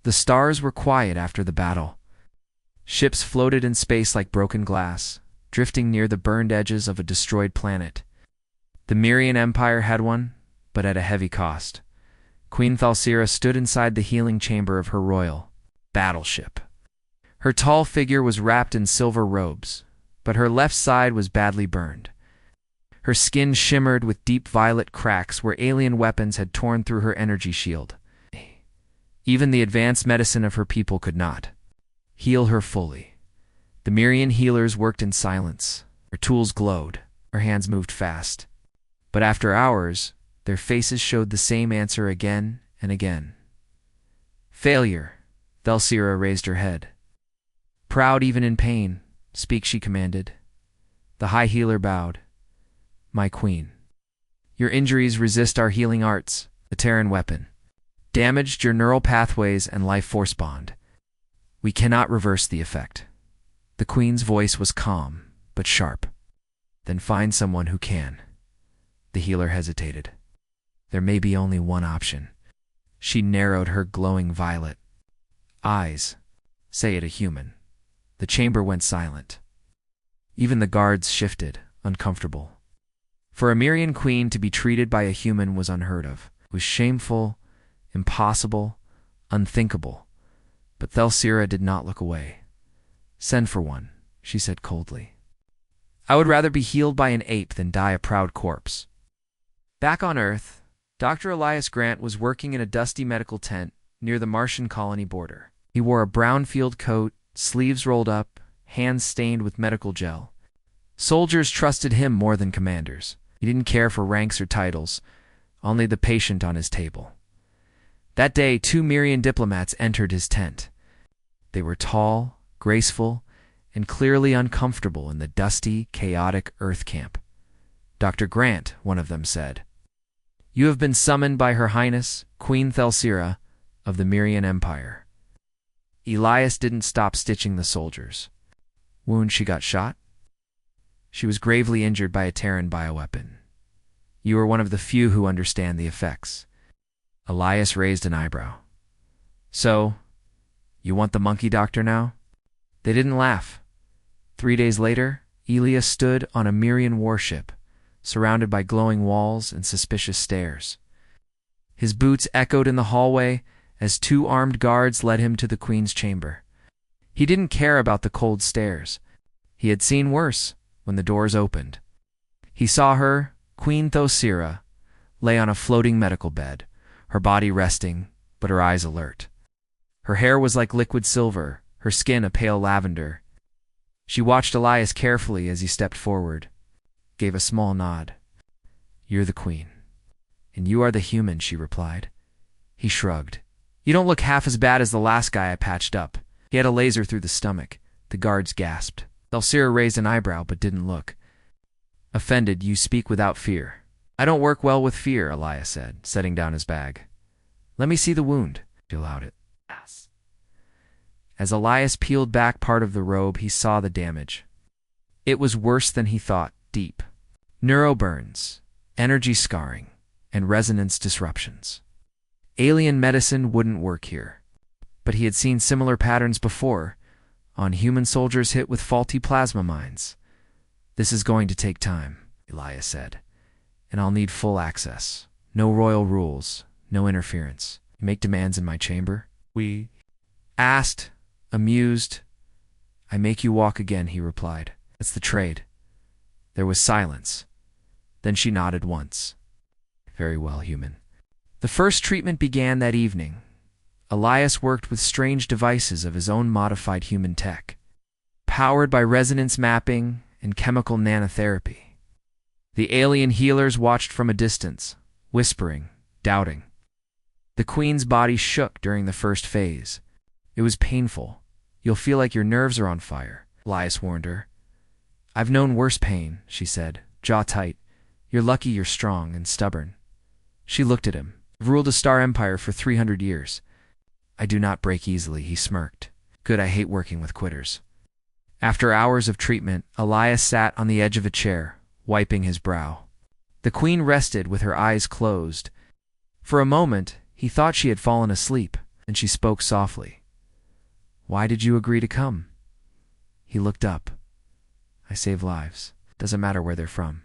The stars were quiet after the battle. Ships floated in space like broken glass, drifting near the burned edges of a destroyed planet. The Mirian Empire had won, but at a heavy cost. Queen Thalcira stood inside the healing chamber of her royal battleship. Her tall figure was wrapped in silver robes, but her left side was badly burned. Her skin shimmered with deep violet cracks where alien weapons had torn through her energy shield. Even the advanced medicine of her people could not heal her fully. The Mirian healers worked in silence. Her tools glowed. Her hands moved fast. But after hours, their faces showed the same answer again and again. Failure. Thalcira raised her head. Proud even in pain, speak, she commanded. The high healer bowed. My queen, your injuries resist our healing arts. The Terran weapon damaged your neural pathways and life force bond. We cannot reverse the effect. The queen's voice was calm, but sharp. Then find someone who can. The healer hesitated. There may be only one option. She narrowed her glowing violet eyes. Say it a human. The chamber went silent. Even the guards shifted, uncomfortable. For a Mirian queen to be treated by a human was unheard of. It was shameful, impossible, unthinkable. But Thalcira did not look away. Send for one, she said coldly. I would rather be healed by an ape than die a proud corpse. Back on Earth, Dr. Elias Grant was working in a dusty medical tent near the Martian colony border. He wore a brown field coat, sleeves rolled up, hands stained with medical gel. Soldiers trusted him more than commanders. He didn't care for ranks or titles, only the patient on his table. That day, 2 Mirian diplomats entered his tent. They were tall, graceful, and clearly uncomfortable in the dusty, chaotic Earth camp. Dr. Grant, one of them said, you have been summoned by Her Highness, Queen Thalcira of the Mirian Empire. Elias didn't stop stitching the soldiers. Wound, she got shot? She was gravely injured by a Terran bioweapon. You are one of the few who understand the effects. Elias raised an eyebrow. So, you want the monkey doctor now? They didn't laugh. 3 days later, Elias stood on a Mirian warship, surrounded by glowing walls and suspicious stares. His boots echoed in the hallway as 2 armed guards led him to the queen's chamber. He didn't care about the cold stares. He had seen worse when the doors opened. He saw her, Queen Thalcira, lay on a floating medical bed, her body resting, but her eyes alert. Her hair was like liquid silver, her skin a pale lavender. She watched Elias carefully as he stepped forward, gave a small nod. You're the queen. And you are the human, she replied. He shrugged. You don't look half as bad as the last guy I patched up. He had a laser through the stomach. The guards gasped. Thalcira raised an eyebrow but didn't look. Offended, you speak without fear. I don't work well with fear, Elias said, setting down his bag. Let me see the wound. She allowed it. Yes. As Elias peeled back part of the robe, he saw the damage. It was worse than he thought, deep. Neuroburns, energy scarring, and resonance disruptions. Alien medicine wouldn't work here. But he had seen similar patterns before, on human soldiers hit with faulty plasma mines. This is going to take time, Elias said, and I'll need full access. No royal rules, no interference. You make demands in my chamber? We asked, amused. I make you walk again, he replied. That's the trade. There was silence. Then she nodded once. Very well, human. The first treatment began that evening. Elias worked with strange devices of his own modified human tech, powered by resonance mapping and chemical nanotherapy. The alien healers watched from a distance, whispering, doubting. The queen's body shook during the first phase. It was painful. You'll feel like your nerves are on fire, Elias warned her. I've known worse pain, she said, jaw tight. You're lucky you're strong and stubborn. She looked at him. I've ruled a star empire for 300 years. I do not break easily, he smirked. Good, I hate working with quitters. After hours of treatment, Elias sat on the edge of a chair, wiping his brow. The queen rested with her eyes closed. For a moment, he thought she had fallen asleep. And she spoke softly. "Why did you agree to come?" He looked up. "I save lives. Doesn't matter where they're from."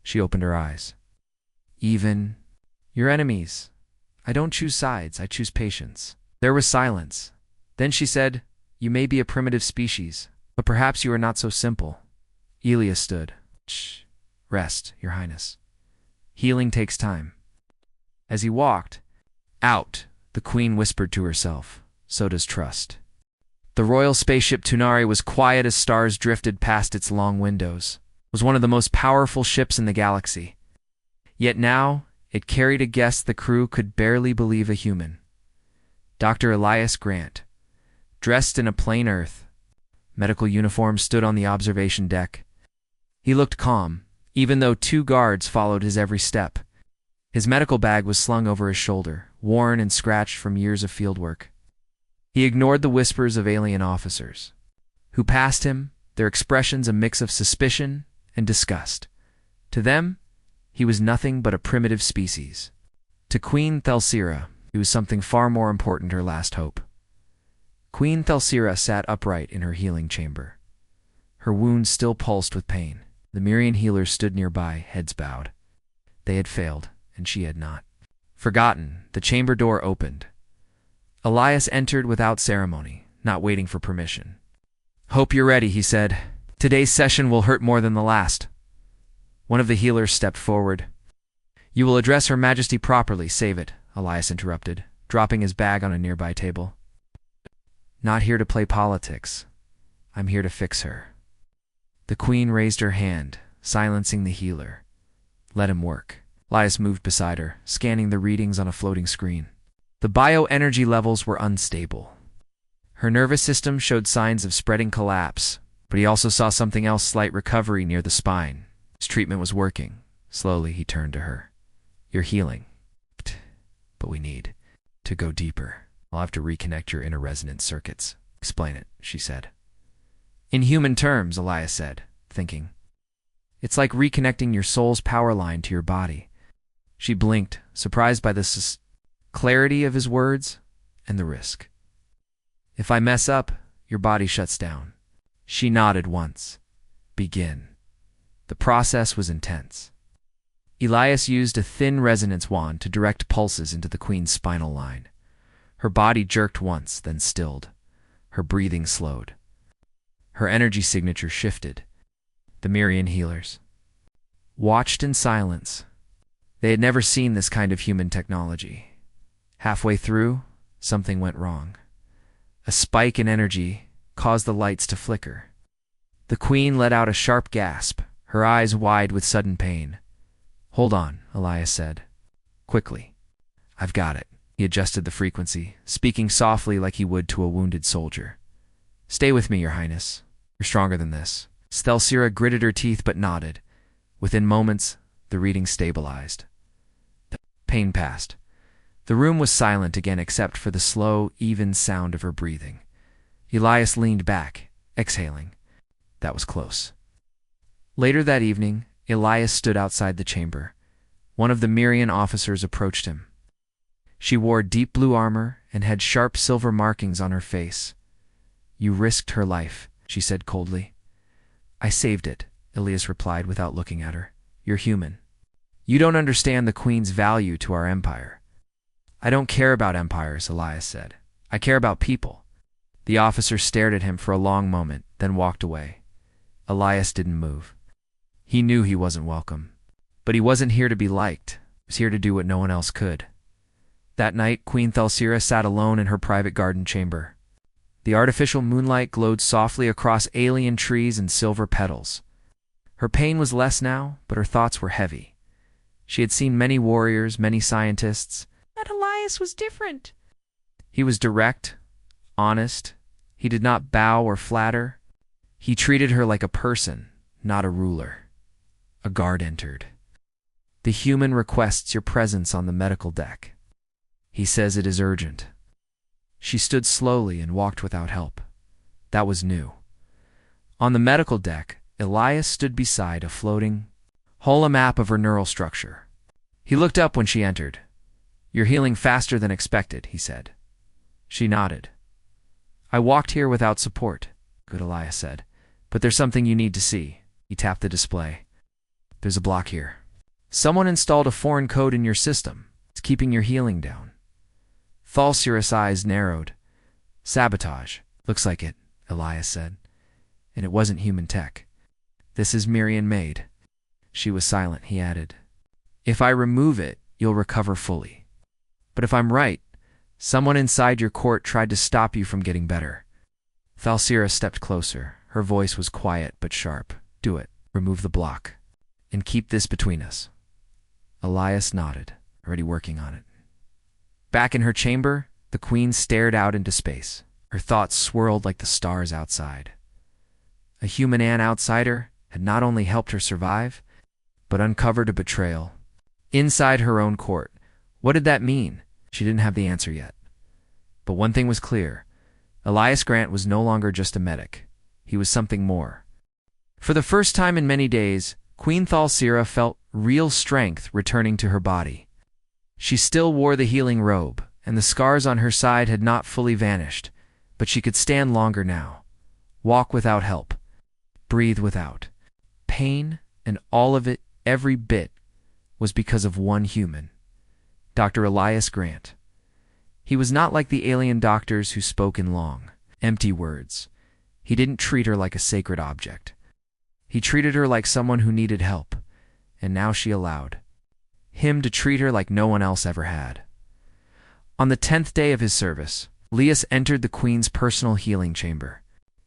She opened her eyes. "Even your enemies. I don't choose sides, I choose patience." There was silence. Then she said, "You may be a primitive species, but perhaps you are not so simple." Elias stood. "Shh. Rest, Your Highness. Healing takes time." As he walked out, the queen whispered to herself, "So does trust." The royal spaceship Tunari was quiet as stars drifted past its long windows. It was one of the most powerful ships in the galaxy. Yet now, it carried a guest the crew could barely believe a human. Dr. Elias Grant, dressed in a plain earth medical uniform, stood on the observation deck. He looked calm, even though 2 guards followed his every step. His medical bag was slung over his shoulder, worn and scratched from years of fieldwork. He ignored the whispers of alien officers who passed him, their expressions a mix of suspicion and disgust. To them, he was nothing but a primitive species. To Queen Thelsira, he was something far more important, her last hope. Queen Thelsira sat upright in her healing chamber. Her wounds still pulsed with pain. The Mirian healers stood nearby, heads bowed. They had failed, and she had not. Forgotten, the chamber door opened. Elias entered without ceremony, not waiting for permission. "Hope you're ready," he said. "Today's session will hurt more than the last." One of the healers stepped forward. "You will address Her Majesty properly, save it," Elias interrupted, dropping his bag on a nearby table. "Not here to play politics. I'm here to fix her." The queen raised her hand, silencing the healer. "Let him work." Elias moved beside her, scanning the readings on a floating screen. The bioenergy levels were unstable. Her nervous system showed signs of spreading collapse, but he also saw something else: slight recovery near the spine. His treatment was working. Slowly, he turned to her. "You're healing. But we need to go deeper. I'll have to reconnect your inner resonance circuits." "Explain it," she said. "In human terms," Elias said, thinking. "It's like reconnecting your soul's power line to your body." She blinked, surprised by the clarity of his words and the risk. "If I mess up, your body shuts down." She nodded once. "Begin." The process was intense. Elias used a thin resonance wand to direct pulses into the queen's spinal line. Her body jerked once, then stilled. Her breathing slowed. Her energy signature shifted. The Mirian healers watched in silence. They had never seen this kind of human technology. Halfway through, something went wrong. A spike in energy caused the lights to flicker. The queen let out a sharp gasp, her eyes wide with sudden pain. "Hold on," Elias said. Quickly. "I've got it." He adjusted the frequency, speaking softly like he would to a wounded soldier. "Stay with me, Your Highness. You're stronger than this." Thelsira gritted her teeth but nodded. Within moments, the reading stabilized. The pain passed. The room was silent again except for the slow, even sound of her breathing. Elias leaned back, exhaling. That was close. Later that evening, Elias stood outside the chamber. One of the Mirian officers approached him. She wore deep blue armor and had sharp silver markings on her face. "You risked her life," she said coldly. "I saved it," Elias replied without looking at her. "You're human. You don't understand the queen's value to our empire." "I don't care about empires," Elias said. "I care about people." The officer stared at him for a long moment, then walked away. Elias didn't move. He knew he wasn't welcome. But he wasn't here to be liked. He was here to do what no one else could. That night, Queen Thelsira sat alone in her private garden chamber. The artificial moonlight glowed softly across alien trees and silver petals. Her pain was less now, but her thoughts were heavy. She had seen many warriors, many scientists. But Elias was different. He was direct, honest. He did not bow or flatter. He treated her like a person, not a ruler. A guard entered. "The human requests your presence on the medical deck. He says it is urgent." She stood slowly and walked without help. That was new. On the medical deck, Elias stood beside a floating holomap of her neural structure. He looked up when she entered. "You're healing faster than expected," he said. She nodded. I walked here without support, good Elias said. But there's something you need to see. He tapped the display. There's a block here. Someone installed a foreign code in your system. It's keeping your healing down. Thalsira's eyes narrowed. Sabotage. Looks like it, Elias said. And it wasn't human tech. This is Mirian made. She was silent, he added. If I remove it, you'll recover fully. But if I'm right, someone inside your court tried to stop you from getting better. Thalsira stepped closer. Her voice was quiet but sharp. Do it. Remove the block. And keep this between us. Elias nodded, already working on it. Back in her chamber, the queen stared out into space. Her thoughts swirled like the stars outside. A human outsider had not only helped her survive, but uncovered a betrayal. Inside her own court. What did that mean? She didn't have the answer yet. But one thing was clear. Elias Grant was no longer just a medic. He was something more. For the first time in many days, Queen Thalsira felt real strength returning to her body. She still wore the healing robe, and the scars on her side had not fully vanished, but she could stand longer now. Walk without help. Breathe without. Pain, and all of it, every bit, was because of one human. Dr. Elias Grant. He was not like the alien doctors who spoke in long, empty words. He didn't treat her like a sacred object. He treated her like someone who needed help, and now she allowed him to treat her like no one else ever had. On the 10th day of his service, Elias entered the queen's personal healing chamber.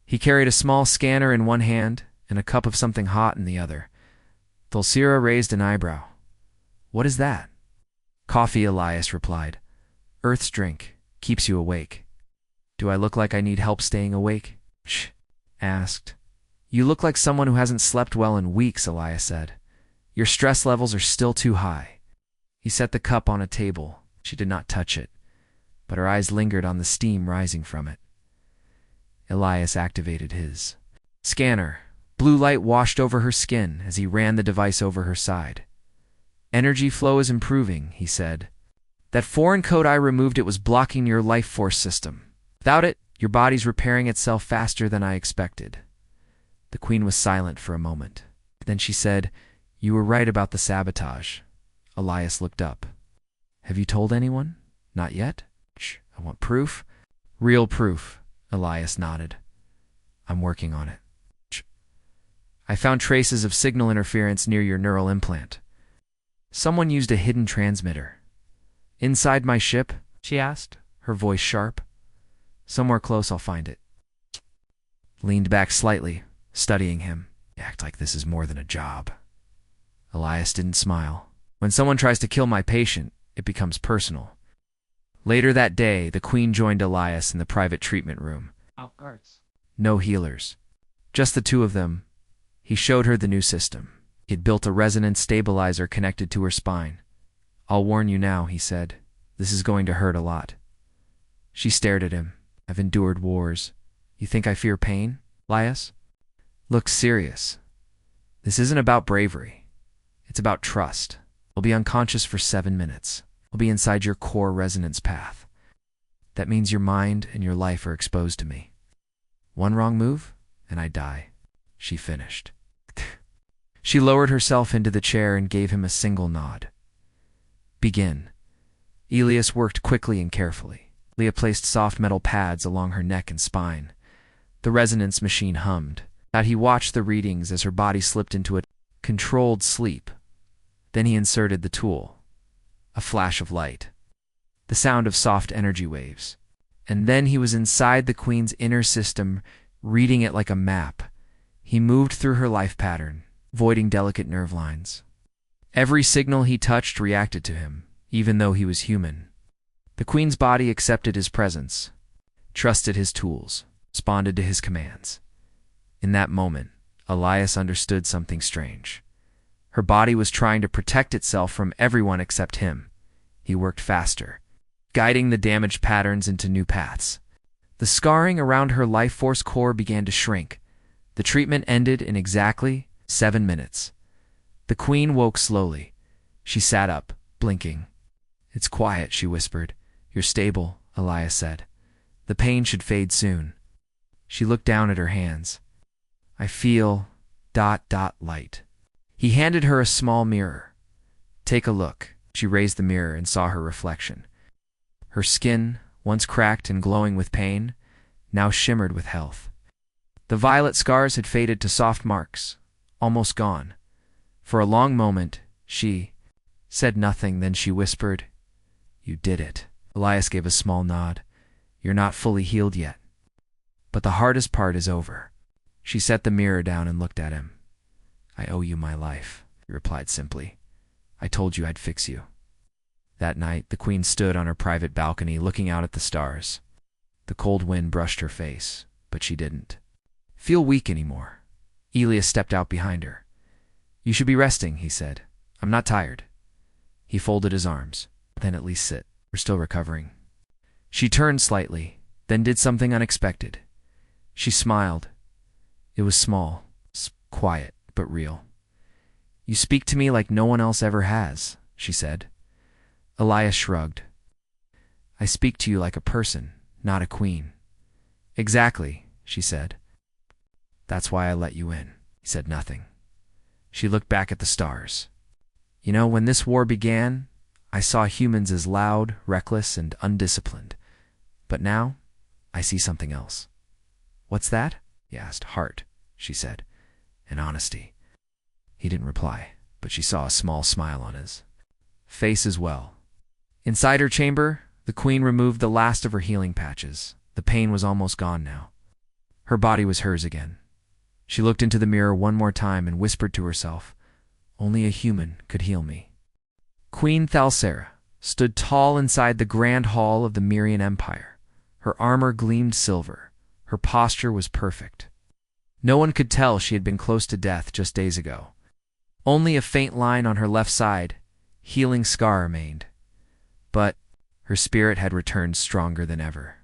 He carried a small scanner in one hand and a cup of something hot in the other. Thalsira raised an eyebrow. What is that? Coffee, Elias replied. Earth's drink. Keeps you awake. Do I look like I need help staying awake? Shh, asked. You look like someone who hasn't slept well in weeks, Elias said. Your stress levels are still too high. He set the cup on a table. She did not touch it, but her eyes lingered on the steam rising from it. Elias activated his scanner. Blue light washed over her skin as he ran the device over her side. Energy flow is improving, he said. That foreign code I removed, it was blocking your life force system. Without it, your body's repairing itself faster than I expected. The queen was silent for a moment. Then she said, You were right about the sabotage. Elias looked up. Have you told anyone? Not yet? Shh, I want proof. Real proof, Elias nodded. I'm working on it. Shh. I found traces of signal interference near your neural implant. Someone used a hidden transmitter. Inside my ship? She asked, her voice sharp. Somewhere close, I'll find it. Leaned back slightly, studying him. You act like this is more than a job. Elias didn't smile. When someone tries to kill my patient, it becomes personal. Later that day, the queen joined Elias in the private treatment room. Guards. No healers. Just the two of them. He showed her the new system. He'd built a resonance stabilizer connected to her spine. I'll warn you now, he said. This is going to hurt a lot. She stared at him. I've endured wars. You think I fear pain, Elias? Look serious. This isn't about bravery. It's about trust. I'll be unconscious for 7 minutes. I'll be inside your core resonance path. That means your mind and your life are exposed to me. One wrong move, and I die. She finished. She lowered herself into the chair and gave him a single nod. Begin. Elias worked quickly and carefully. Leah placed soft metal pads along her neck and spine. The resonance machine hummed. He watched the readings as her body slipped into a controlled sleep. Then he inserted the tool. A flash of light. The sound of soft energy waves. And then he was inside the queen's inner system, reading it like a map. He moved through her life pattern, voiding delicate nerve lines. Every signal he touched reacted to him, even though he was human. The queen's body accepted his presence, trusted his tools, responded to his commands. In that moment, Elias understood something strange. Her body was trying to protect itself from everyone except him. He worked faster, guiding the damaged patterns into new paths. The scarring around her life force core began to shrink. The treatment ended in exactly 7 minutes. The queen woke slowly. She sat up, blinking. It's quiet, she whispered. You're stable, Elias said. The pain should fade soon. She looked down at her hands. I feel ... light. He handed her a small mirror. Take a look. She raised the mirror and saw her reflection. Her skin, once cracked and glowing with pain, now shimmered with health. The violet scars had faded to soft marks, almost gone. For a long moment, she said nothing, then she whispered, "You did it." Elias gave a small nod. "You're not fully healed yet. But the hardest part is over." She set the mirror down and looked at him. "I owe you my life," he replied simply. "I told you I'd fix you." That night, the queen stood on her private balcony looking out at the stars. The cold wind brushed her face, but she didn't feel weak anymore. Elias stepped out behind her. "You should be resting," he said. "I'm not tired." He folded his arms. "Then at least sit. We're still recovering." She turned slightly, then did something unexpected. She smiled. It was small, quiet, but real. "You speak to me like no one else ever has," she said. Elias shrugged. "I speak to you like a person, not a queen." "Exactly," she said. "That's why I let you in." He said nothing. She looked back at the stars. "You know, when this war began, I saw humans as loud, reckless, and undisciplined. But now, I see something else." "What's that?" he asked. "Heart," she said, "and honesty." He didn't reply, but she saw a small smile on his face as well. Inside her chamber, the queen removed the last of her healing patches. The pain was almost gone now. Her body was hers again. She looked into the mirror one more time and whispered to herself, "Only a human could heal me." Queen Thalsera stood tall inside the grand hall of the Mirian Empire. Her armor gleamed silver. Her posture was perfect. No one could tell she had been close to death just days ago. Only a faint line on her left side, healing scar, remained. But her spirit had returned stronger than ever.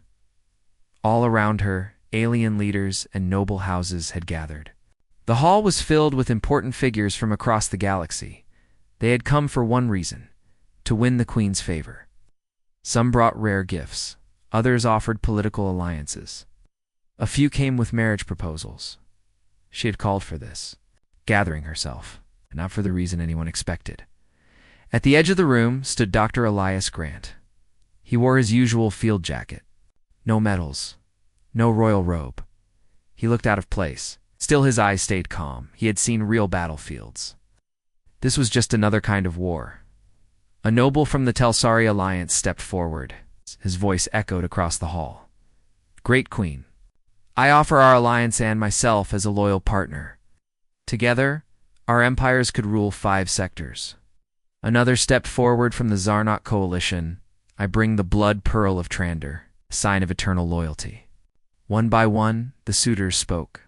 All around her, alien leaders and noble houses had gathered. The hall was filled with important figures from across the galaxy. They had come for one reason: to win the queen's favor. Some brought rare gifts. Others offered political alliances. A few came with marriage proposals. She had called for this, gathering herself, and not for the reason anyone expected. At the edge of the room stood Dr. Elias Grant. He wore his usual field jacket. No medals. No royal robe. He looked out of place. Still, his eyes stayed calm. He had seen real battlefields. This was just another kind of war. A noble from the Telsari Alliance stepped forward. His voice echoed across the hall. "Great Queen, I offer our alliance and myself as a loyal partner. Together, our empires could rule 5 sectors." Another stepped forward from the Zarnok coalition. "I bring the blood pearl of Trander, a sign of eternal loyalty." One by one, the suitors spoke.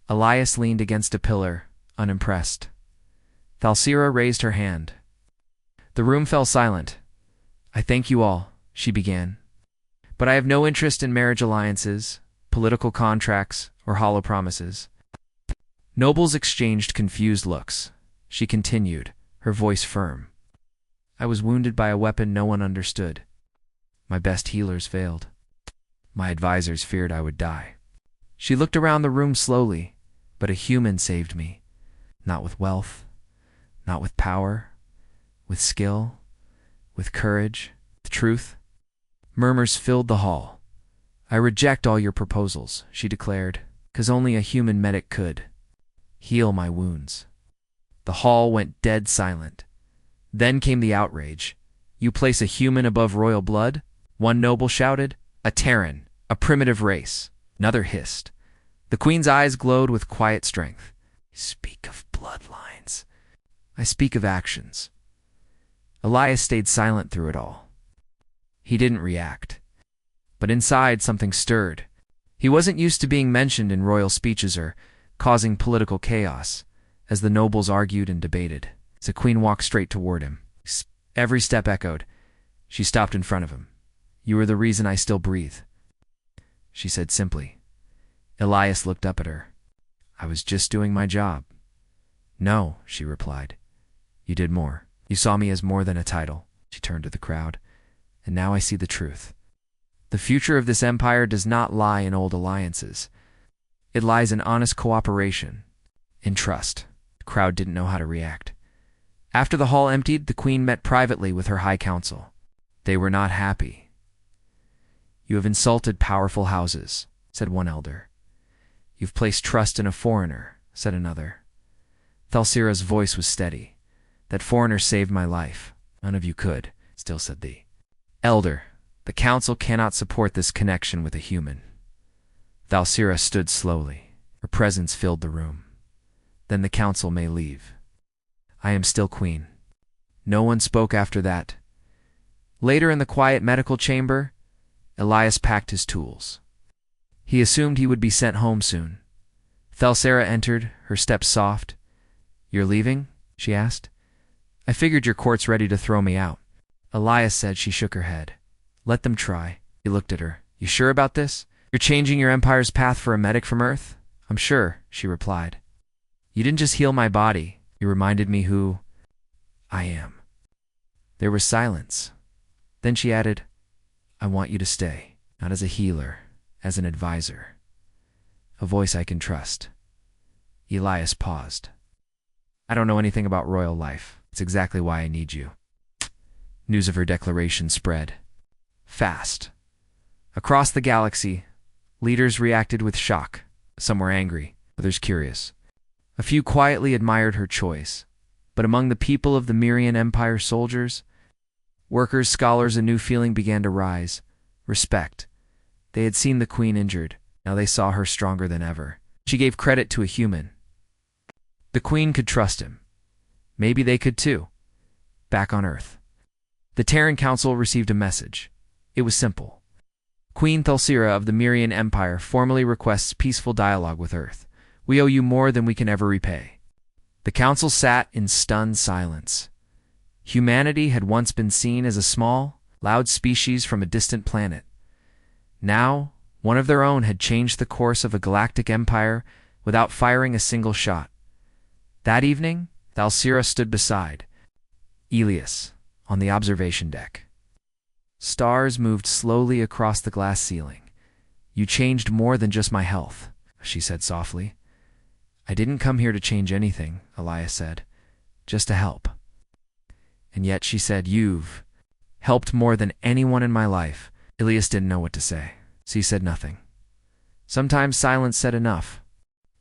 Elias leaned against a pillar, unimpressed. Thalsera raised her hand. The room fell silent. "I thank you all," she began. "But I have no interest in marriage alliances, political contracts, or hollow promises." Nobles exchanged confused looks. She continued, her voice firm. "I was wounded by a weapon no one understood. My best healers failed. My advisors feared I would die." She looked around the room slowly, but a human saved me. Not with wealth, not with power, with skill, with courage, with truth. Murmurs filled the hall. "I reject all your proposals," she declared, "'cause only a human medic could heal my wounds." The hall went dead silent. Then came the outrage. "You place a human above royal blood?" One noble shouted. "A Terran, a primitive race." Another hissed. The queen's eyes glowed with quiet strength. "You speak of bloodlines. I speak of actions." Elias stayed silent through it all. He didn't react. But inside, something stirred. He wasn't used to being mentioned in royal speeches or causing political chaos, as the nobles argued and debated. The queen walked straight toward him. Every step echoed. She stopped in front of him. "You are the reason I still breathe," she said simply. Elias looked up at her. "I was just doing my job." "No," she replied. "You did more. You saw me as more than a title." She turned to the crowd. "And now I see the truth. The future of this empire does not lie in old alliances. It lies in honest cooperation, in trust. The crowd didn't know how to react. After the hall emptied, the queen met privately with her high council. They were not happy. "You have insulted powerful houses," said one elder. "You've placed trust in a foreigner," said another. Thalsira's voice was steady. "That foreigner saved my life. None of you could," still said the elder. "The council cannot support this connection with a human." Thalsira stood slowly. Her presence filled the room. "Then the council may leave. I am still queen." No one spoke after that. Later in the quiet medical chamber, Elias packed his tools. He assumed he would be sent home soon. Thalsira entered, her steps soft. "You're leaving?" she asked. "I figured your court's ready to throw me out." Elias said. She shook her head. "Let them try." He looked at her. "You sure about this? You're changing your empire's path for a medic from Earth?" "I'm sure," she replied. "You didn't just heal my body. You reminded me who I am." There was silence. Then she added, "I want you to stay, not as a healer, as an advisor. A voice I can trust." Elias paused. "I don't know anything about royal life. It's exactly why I need you." News of her declaration spread fast. Across the galaxy, leaders reacted with shock. Some were angry, others curious. A few quietly admired her choice. But among the people of the Mirian Empire, soldiers, workers, scholars, a new feeling began to rise. Respect. They had seen the queen injured. Now they saw her stronger than ever. She gave credit to a human. The queen could trust him. Maybe they could too. Back on Earth, the Terran Council received a message. It was simple. Queen Thalsira of the Mirian Empire formally requests peaceful dialogue with Earth. "We owe you more than we can ever repay." The council sat in stunned silence. Humanity had once been seen as a small, loud species from a distant planet. Now, one of their own had changed the course of a galactic empire without firing a single shot. That evening, Thalsira stood beside Elias on the observation deck. Stars moved slowly across the glass ceiling. "You changed more than just my health," she said softly. "I didn't come here to change anything," Elias said, "just to help." "And yet," she said, "you've helped more than anyone in my life." Elias didn't know what to say, so he said nothing. Sometimes silence said enough.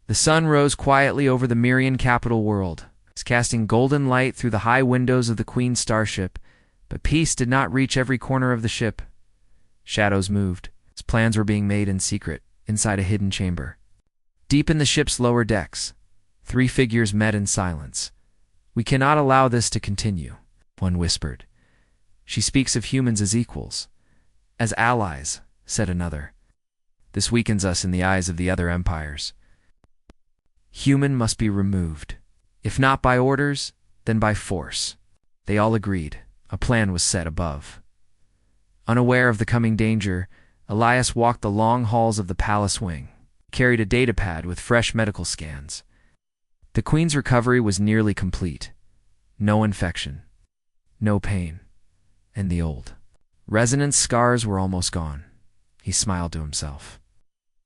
The sun rose quietly over the Mirian capital world, casting golden light through the high windows of the Queen's starship, but peace did not reach every corner of the ship. Shadows moved. Its plans were being made in secret, inside a hidden chamber. Deep in the ship's lower decks, 3 figures met in silence. "We cannot allow this to continue," one whispered. "She speaks of humans as equals." "As allies," said another. "This weakens us in the eyes of the other empires." Human must be removed. If not by orders, then by force. They all agreed. A plan was set above. Unaware of the coming danger, Elias walked the long halls of the palace wing, carried a datapad with fresh medical scans. The queen's recovery was nearly complete. No infection, no pain, and the old resonance scars were almost gone. He smiled to himself.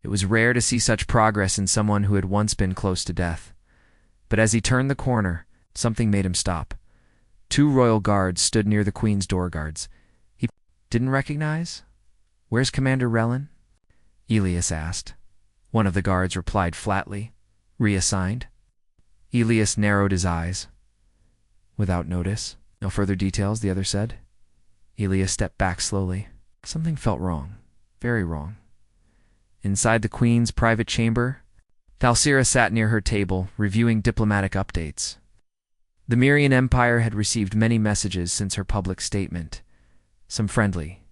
It was rare to see such progress in someone who had once been close to death. But as he turned the corner, something made him stop. 2 royal guards stood near the queen's door guards. He didn't recognize? "Where's Commander Relin?" Elias asked. One of the guards replied flatly, "Reassigned." Elias narrowed his eyes. "Without notice?" "No further details," the other said. Elias stepped back slowly. Something felt wrong, very wrong. Inside the queen's private chamber, Thalsira sat near her table, reviewing diplomatic updates. The Mirian Empire had received many messages since her public statement. Some friendly,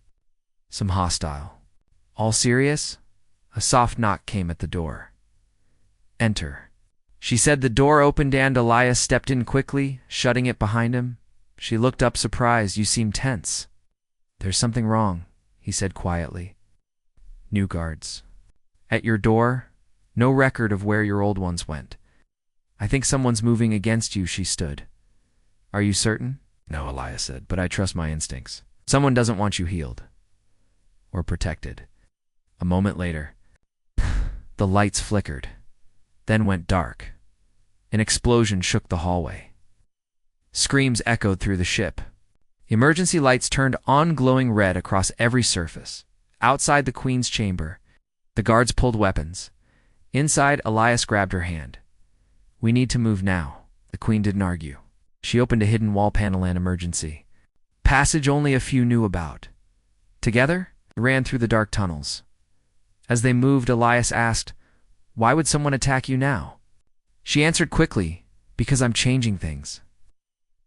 some hostile. All serious? A soft knock came at the door. "Enter." She said. The door opened and Elias stepped in quickly, shutting it behind him. She looked up surprised. "You seem tense." "There's something wrong," he said quietly. "New guards. At your door, no record of where your old ones went. I think someone's moving against you." She stood. "Are you certain?" "No," Elias said, "but I trust my instincts. Someone doesn't want you healed. or protected. A moment later, the lights flickered, then went dark. An explosion shook the hallway. Screams echoed through the ship. Emergency lights turned on, glowing red across every surface. Outside the Queen's chamber, the guards pulled weapons. Inside, Elias grabbed her hand. "We need to move now." The Queen didn't argue. She opened a hidden wall panel and emergency passage only a few knew about. Together, they ran through the dark tunnels. As they moved, Elias asked, "Why would someone attack you now?" She answered quickly, "Because I'm changing things.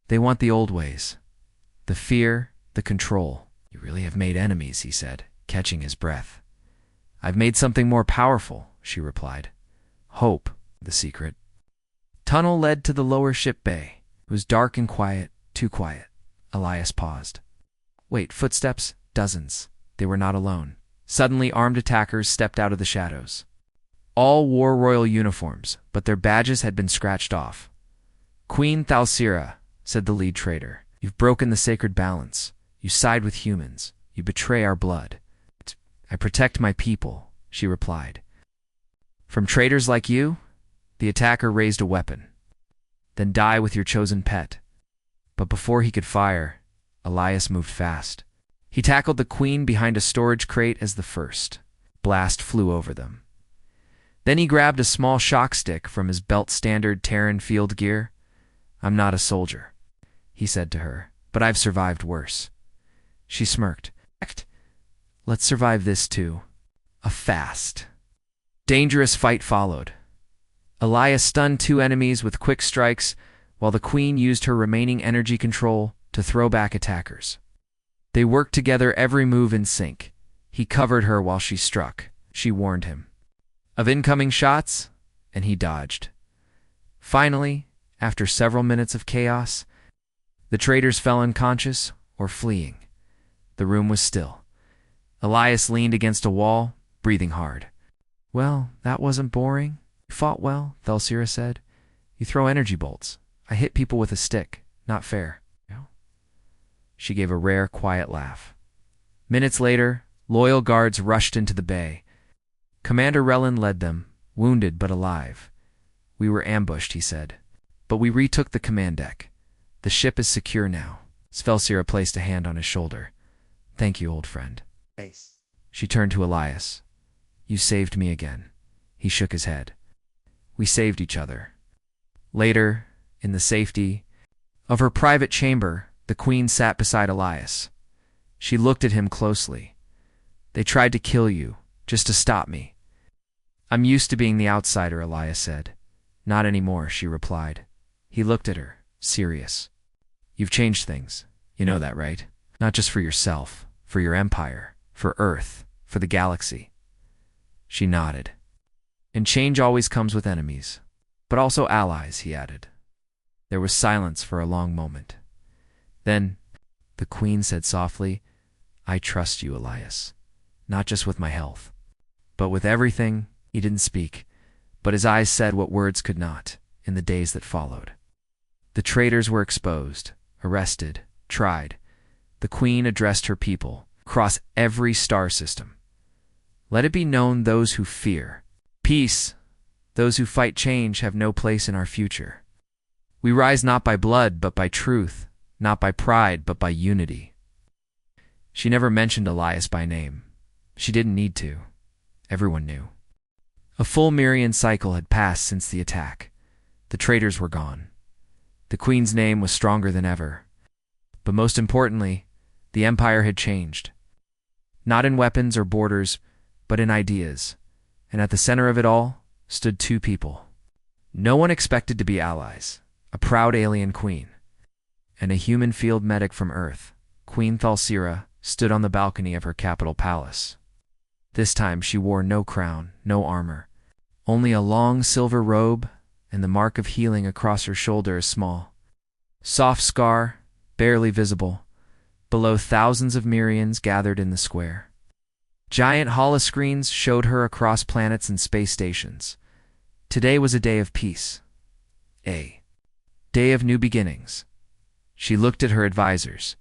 They want the old ways. The fear, the control." "You really have made enemies," he said, catching his breath. "I've made something more powerful," she replied. "Hope, the secret." Tunnel led to the lower ship bay. It was dark and quiet, too quiet. Elias paused. Wait, footsteps, dozens. They were not alone. Suddenly, armed attackers stepped out of the shadows. All wore royal uniforms, but their badges had been scratched off. "Queen Thalcira," said the lead traitor, "you've broken the sacred balance. You side with humans. You betray our blood." "I protect my people," she replied. "From traitors like you?" The attacker raised a weapon. "Then die with your chosen pet." But before he could fire, Elias moved fast. He tackled the Queen behind a storage crate as the first blast flew over them. Then he grabbed a small shock stick from his belt-standard Terran field gear. "I'm not a soldier," he said to her, "but I've survived worse." She smirked. "Let's survive this too." A fast, dangerous fight followed. Elias stunned two enemies with quick strikes, while the Queen used her remaining energy control to throw back attackers. They worked together, every move in sync. He covered her while she struck. She warned him of incoming shots, and he dodged. Finally, after several minutes of chaos, the traitors fell unconscious or fleeing. The room was still. Elias leaned against a wall, breathing hard. "Well, that wasn't boring. You fought well," Thalcira said. "You throw energy bolts. I hit people with a stick. Not fair." She gave a rare, quiet laugh. Minutes later, loyal guards rushed into the bay. Commander Relin led them, wounded but alive. "We were ambushed," he said, "but we retook the command deck. The ship is secure now." Thalcira placed a hand on his shoulder. "Thank you, old friend." She turned to Elias. "You saved me again." He shook his head. "We saved each other." Later, in the safety of her private chamber, the Queen sat beside Elias. She looked at him closely. "They tried to kill you, just to stop me." "I'm used to being the outsider," Elias said. "Not anymore," she replied. He looked at her, serious. "You've changed things. You know that, right? Not just for yourself, for your empire, for Earth, for the galaxy." She nodded. "And change always comes with enemies, but also allies," he added. There was silence for a long moment. Then, the Queen said softly, "I trust you, Elias. Not just with my health, but with everything." He didn't speak, but his eyes said what words could not. In the days that followed, the traitors were exposed, arrested, tried. The Queen addressed her people across every star system. "Let it be known, those who fear peace, those who fight change, have no place in our future. We rise not by blood, but by truth, not by pride, but by unity." She never mentioned Elias by name. She didn't need to. Everyone knew. A full Mirian cycle had passed since the attack. The traitors were gone. The Queen's name was stronger than ever. But most importantly, the Empire had changed. Not in weapons or borders, but in ideas. And at the center of it all stood two people. No one expected to be allies. A proud alien queen and a human field medic from Earth. Queen Thalcira stood on the balcony of her capital palace. This time she wore no crown, no armor, only a long silver robe, and the mark of healing across her shoulder, a small, soft scar, barely visible, below thousands of Mirians gathered in the square. Giant holoscreens showed her across planets and space stations. Today was a day of peace. A day of new beginnings. She looked at her advisors.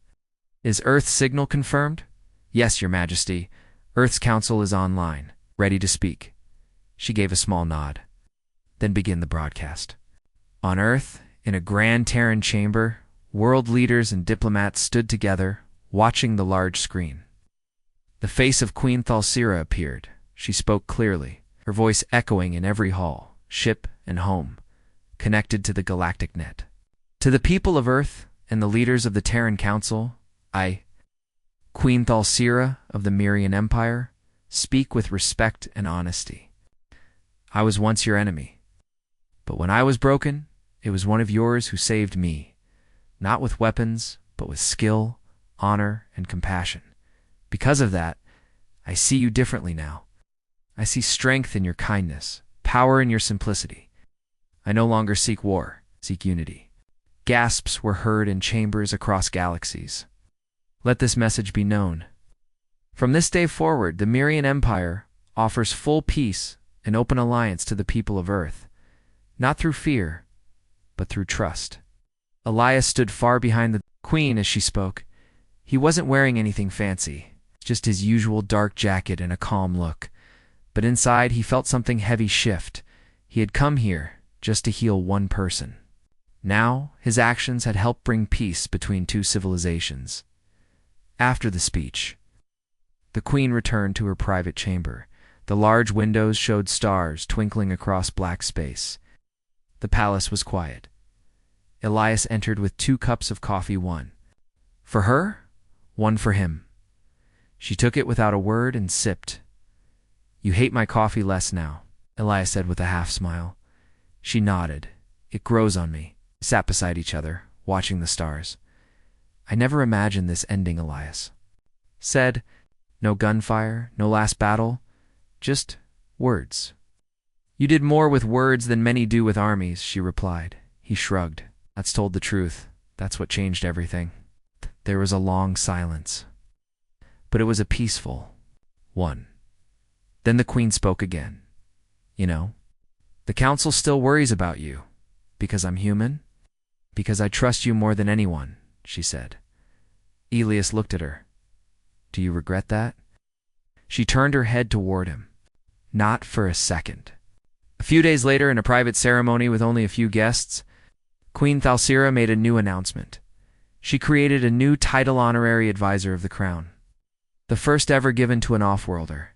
"Is Earth's signal confirmed?" "Yes, Your Majesty. Earth's council is online, ready to speak. She gave a small nod. Then begin the broadcast. On Earth, in a grand Terran chamber, world leaders and diplomats stood together, watching the large screen. The face of Queen Thalsira appeared. She spoke clearly, her voice echoing in every hall, ship, and home, connected to the galactic net. To the people of Earth and the leaders of the Terran Council, I, Queen Thalsira of the Mirian Empire, speak with respect and honesty. I was once your enemy, but when I was broken, it was one of yours who saved me, not with weapons, but with skill, honor, and compassion. Because of that, I see you differently now. I see strength in your kindness, power in your simplicity. I no longer seek war, seek unity. Gasps were heard in chambers across galaxies. Let this message be known. From this day forward, the Mirian Empire offers full peace and open alliance to the people of Earth, not through fear, but through trust. Elias stood far behind the queen as she spoke. He wasn't wearing anything fancy, just his usual dark jacket and a calm look. But inside, he felt something heavy shift. He had come here just to heal one person. Now, his actions had helped bring peace between two civilizations. After the speech, the queen returned to her private chamber. The large windows showed stars twinkling across black space. The palace was quiet. Elias entered with 2 cups of coffee, one for her, one for him. She took it without a word and sipped. You hate my coffee less now, Elias said with a half-smile. She nodded. It grows on me. Sat beside each other, watching the stars. I never imagined this ending, Elias said. No gunfire, no last battle, just words. You did more with words than many do with armies, she replied. He shrugged. That's told the truth. That's what changed everything. There was a long silence, but it was a peaceful one. Then the queen spoke again. You know, the council still worries about you. Because I'm human? Because I trust you more than anyone, she said. Elias looked at her. Do you regret that? She turned her head toward him. Not for a second. A few days later, in a private ceremony with only a few guests, Queen Thalsira made a new announcement. She created a new title, honorary advisor of the crown. The first ever given to an off-worlder.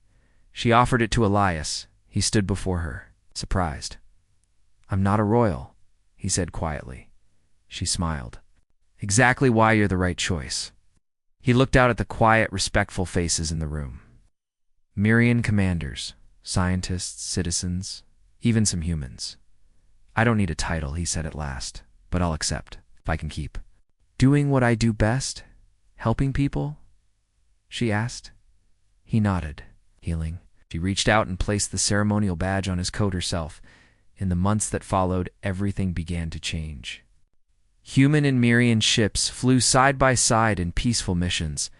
She offered it to Elias. He stood before her, surprised. I'm not a royal, he said quietly. She smiled. Exactly why you're the right choice. He looked out at the quiet, respectful faces in the room. Mirian commanders, scientists, citizens, even some humans. I don't need a title, he said at last, but I'll accept, if I can keep. Doing what I do best? Helping people? She asked. He nodded. Healing. She reached out and placed the ceremonial badge on his coat herself. In the months that followed, everything began to change. Human and Mirian ships flew side by side in peaceful missions.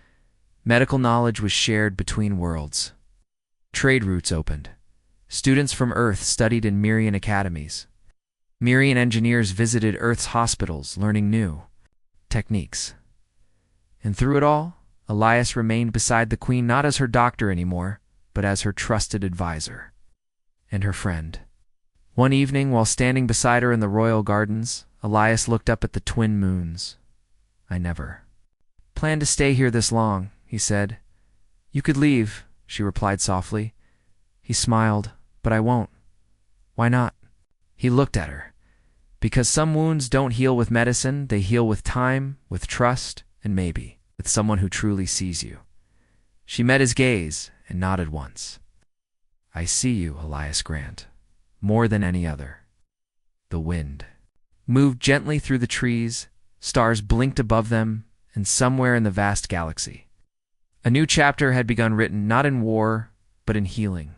Medical knowledge was shared between worlds. Trade routes opened. Students from Earth studied in Mirian academies. Mirian engineers visited Earth's hospitals, learning new techniques. And through it all, Elias remained beside the queen not as her doctor anymore, but as her trusted advisor and her friend. One evening, while standing beside her in the royal gardens, Elias looked up at the twin moons. I never planned to stay here this long, he said. You could leave, she replied softly. He smiled. But I won't. Why not? He looked at her. Because some wounds don't heal with medicine, they heal with time, with trust, and maybe with someone who truly sees you. She met his gaze and nodded once. I see you, Elias Grant, more than any other. The wind moved gently through the trees, stars blinked above them, and somewhere in the vast galaxy, a new chapter had begun, written not in war, but in healing.